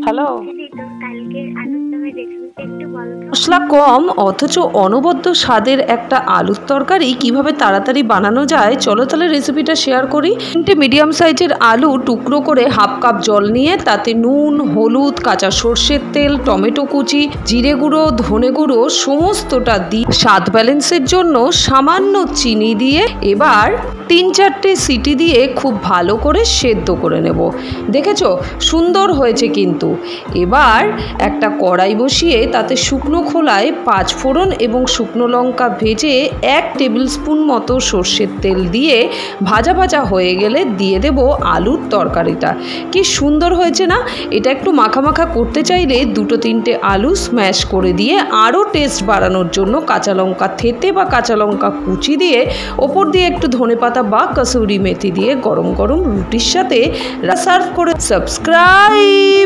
Hello. দিদি তো কালকের আলুর দমের রেসিপিটা একটু বলো তো। মশলা কম অথচ অনবদ্য স্বাদের একটা আলুর তরকারি কিভাবে তাড়াতাড়ি বানানো যায়, চলো তাহলে রেসিপিটা শেয়ার করি। 3টে মিডিয়াম সাইজের আলু টুকরো করে হাফ কাপ জল নিয়ে তাতে নুন, হলুদ, কাঁচা সর্ষের তেল, টমেটো কুচি, জিরে গুঁড়ো, ধনে গুঁড়ো সমস্তটা দিয়ে স্বাদ ব্যালেন্সের জন্য সামান্য চিনি দিয়ে এবার 3-4টে সিটি দিয়ে খুব ভালো করে সেদ্ধ করে নেব। দেখেছো সুন্দর হয়েছে কিন্তু। এবার একটা কড়াই বসিয়ে তাতে শুকনো খোলায় 5 ফোড়ন এবং শুকনো লঙ্কা ভেজে 1 টেবিল স্পুন মতো সর্ষের তেল দিয়ে ভাজা ভাজা হয়ে গেলে দিয়ে দেব আলুর তরকারিটা। কি সুন্দর হয়েছে না? এটা একটু মাখা মাখা করতে চাইলে 2-3টে আলু স্ম্যাশ করে দিয়ে আরও টেস্ট বাড়ানোর জন্য কাঁচা লঙ্কা থেঁতে বা কাঁচা লঙ্কা কুচি দিয়ে ওপর দিয়ে একটু ধনেপাতা বা কসুরি মেথি দিয়ে গরম গরম রুটির সাথে সার্ভ করে। সাবস্ক্রাইব।